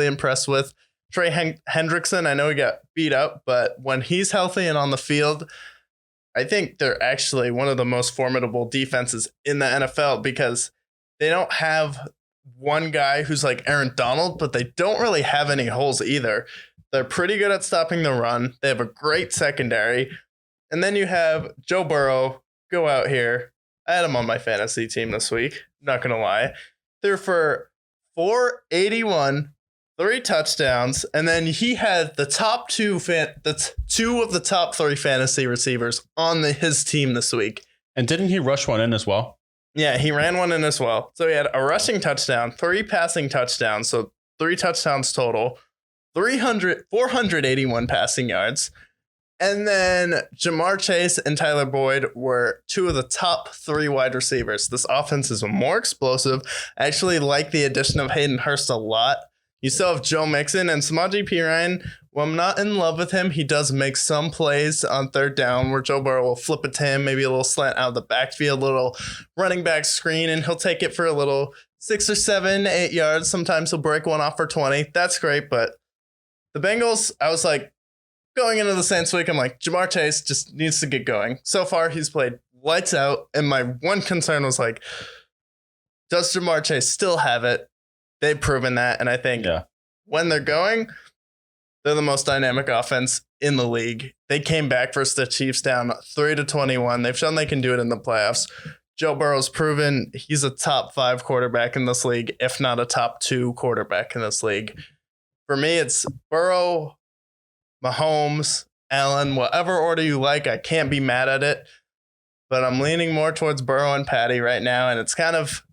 really impressed with. Trey Hendrickson, I know he got beat up, but when he's healthy and on the field, I think they're actually one of the most formidable defenses in the NFL because they don't have one guy who's like Aaron Donald, but they don't really have any holes either. They're pretty good at stopping the run. They have a great secondary. And then you have Joe Burrow go out here. I had him on my fantasy team this week. Not going to lie. Threw for 481, 3 touchdowns. And then he had the top two of the top 3 fantasy receivers on his team this week. And didn't he rush one in as well? Yeah, he ran one in as well. So he had a rushing touchdown, 3 passing touchdowns. So 3 touchdowns total, 481 passing yards. And then Jamar Chase and Tyler Boyd were 2 of the top 3 wide receivers. This offense is more explosive. I actually like the addition of Hayden Hurst a lot. You still have Joe Mixon and Samaje Perine. Well, I'm not in love with him. He does make some plays on 3rd down where Joe Burrow will flip it to him, maybe a little slant out of the backfield, a little running back screen, and he'll take it for a little 6 or 7, 8 yards. Sometimes he'll break one off for 20. That's great, but the Bengals, I was like, going into the Saints week, I'm like, Jamar Chase just needs to get going. So far, he's played lights out, and my one concern was like, does Jamar Chase still have it? They've proven that, and I think when they're going, they're the most dynamic offense in the league. They came back versus the Chiefs down 3-21. They've shown they can do it in the playoffs. Joe Burrow's proven he's a top 5 quarterback in this league, if not a top 2 quarterback in this league. For me, it's Burrow, Mahomes, Allen, whatever order you like. I can't be mad at it, but I'm leaning more towards Burrow and Patty right now, and it's kind of,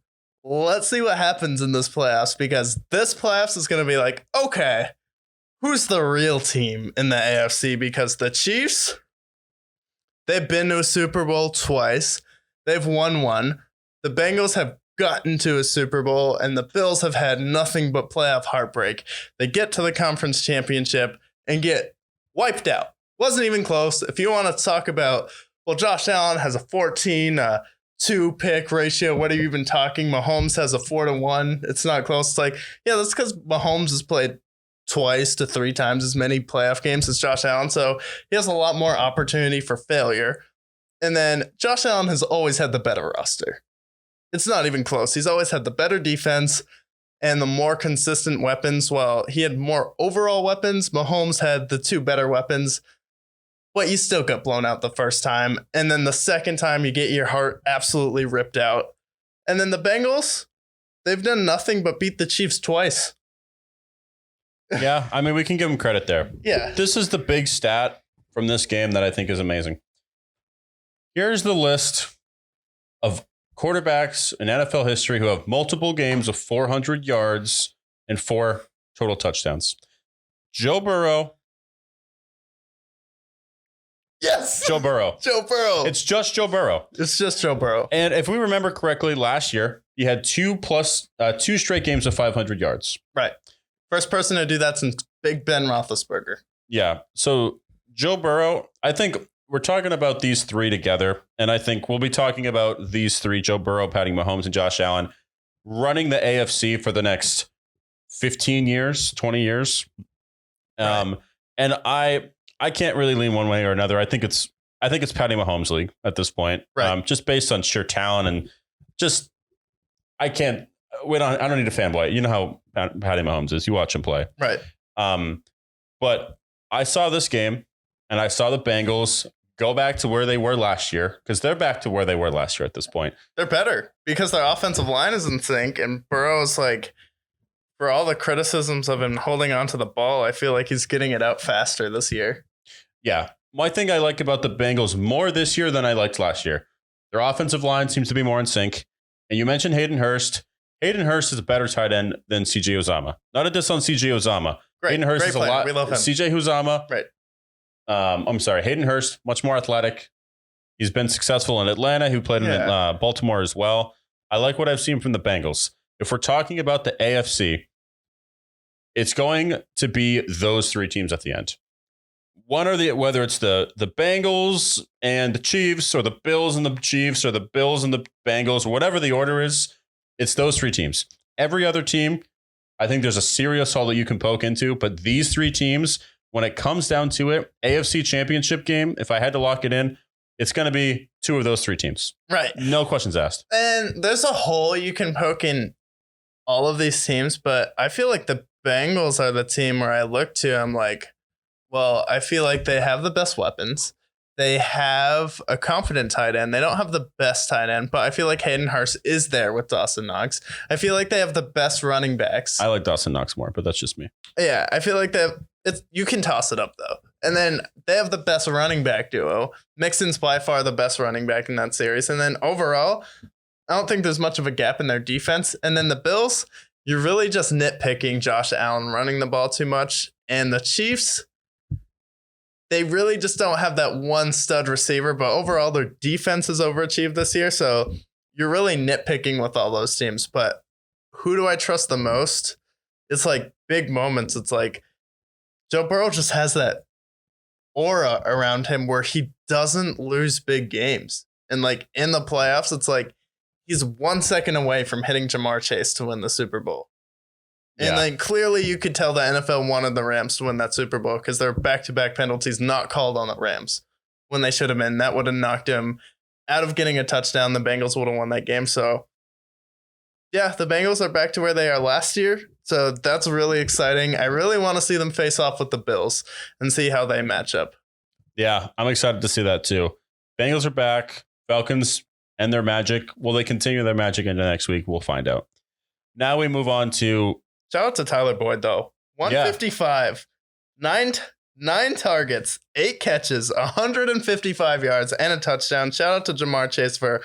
let's see what happens in this playoffs, because this playoffs is going to be like, okay, who's the real team in the AFC? Because the Chiefs, they've been to a Super Bowl twice. They've won one. The Bengals have gotten to a Super Bowl, and the Bills have had nothing but playoff heartbreak. They get to the conference championship and get wiped out. Wasn't even close. If you want to talk about, well, Josh Allen has a 14-2 pick ratio. What are you even talking? Mahomes has a 4-1. It's not close. It's like, yeah, that's because Mahomes has played twice to 3 times as many playoff games as Josh Allen. So he has a lot more opportunity for failure. And then Josh Allen has always had the better roster. It's not even close. He's always had the better defense and the more consistent weapons. Well, he had more overall weapons. Mahomes had the 2 better weapons, but you still got blown out the first time. And then the second time you get your heart absolutely ripped out. And then the Bengals, they've done nothing but beat the Chiefs twice. Yeah, I mean, we can give them credit there. Yeah. This is the big stat from this game that I think is amazing. Here's the list of quarterbacks in NFL history who have multiple games of 400 yards and 4 total touchdowns. Joe Burrow. Yes. Joe Burrow. Joe Burrow. It's just Joe Burrow. It's just Joe Burrow. And if we remember correctly, last year, he had 2 straight games of 500 yards. Right. First person to do that since Big Ben Roethlisberger. Yeah. So Joe Burrow, I think we're talking about these 3 together, and I think we'll be talking about these 3, Joe Burrow, Patty Mahomes, and Josh Allen, running the AFC for the next 15 years, 20 years. Right. And I can't really lean one way or another. I think it's Patty Mahomes' league at this point, right. Just based on sheer talent and just I don't need a fanboy. You know how Patty Mahomes is. You watch him play, right? But I saw this game, and I saw the Bengals go back to where they were last year, because they're back to where they were last year at this point. They're better because their offensive line is in sync, and Burrow's like, for all the criticisms of him holding onto the ball, I feel like he's getting it out faster this year. Yeah. One thing I like about the Bengals more this year than I liked last year, their offensive line seems to be more in sync. And you mentioned Hayden Hurst. Hayden Hurst is a better tight end than CJ Uzomah. Not a diss on CJ Uzomah. Great, Hayden Hurst great is a player. lot. We love him. CJ Uzomah. Right. I'm sorry. Hayden Hurst, much more athletic. He's been successful in Atlanta, who played in Baltimore as well. I like what I've seen from the Bengals. If we're talking about the AFC, it's going to be those 3 teams at the end. Whether it's the Bengals and the Chiefs, or the Bills and the Chiefs, or the Bills and the Bengals, or whatever the order is, it's those 3 teams. Every other team I think there's a serious hole that you can poke into, but these three teams, when it comes down to it, AFC Championship game, if I had to lock it in, it's going to be two of those three teams. Right. No questions asked. And there's a hole you can poke in all of these teams, but I feel like the Bengals are the team where I look to. I'm like, well, I feel like they have the best weapons. They have a confident tight end. They don't have the best tight end, but I feel like Hayden Hurst is there with Dawson Knox. I feel like they have the best running backs. I like Dawson Knox more, but that's just me. Yeah, I feel like you can toss it up though. And then they have the best running back duo. Mixon's by far the best running back in that series. And then overall, I don't think there's much of a gap in their defense. And then the Bills, you're really just nitpicking Josh Allen running the ball too much. And the Chiefs, they really just don't have that one stud receiver, but overall their defense has overachieved this year. So you're really nitpicking with all those teams. But who do I trust the most? It's like big moments. It's like Joe Burrow just has that aura around him where he doesn't lose big games. And like in the playoffs, it's like he's 1 second away from hitting Jamar Chase to win the Super Bowl. And then clearly you could tell the NFL wanted the Rams to win that Super Bowl because there are back-to-back penalties not called on the Rams when they should have been. That would have knocked him out of getting a touchdown. The Bengals would have won that game. So, yeah, the Bengals are back to where they are last year. So that's really exciting. I really want to see them face off with the Bills and see how they match up. Yeah, I'm excited to see that too. Bengals are back. Falcons and their magic. Will they continue their magic into next week? We'll find out. Now we move on to... Shout out to Tyler Boyd, though. 155, nine targets, 8 catches, 155 yards, and a touchdown. Shout out to Jamar Chase for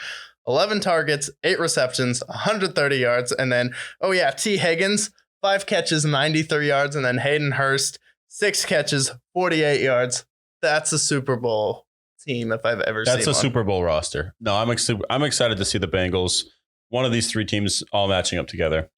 11 targets, 8 receptions, 130 yards. And then, T. Higgins, 5 catches, 93 yards. And then Hayden Hurst, 6 catches, 48 yards. That's a Super Bowl team if I've ever seen one. That's a Super Bowl roster. No, I'm excited to see the Bengals. One of these three teams all matching up together.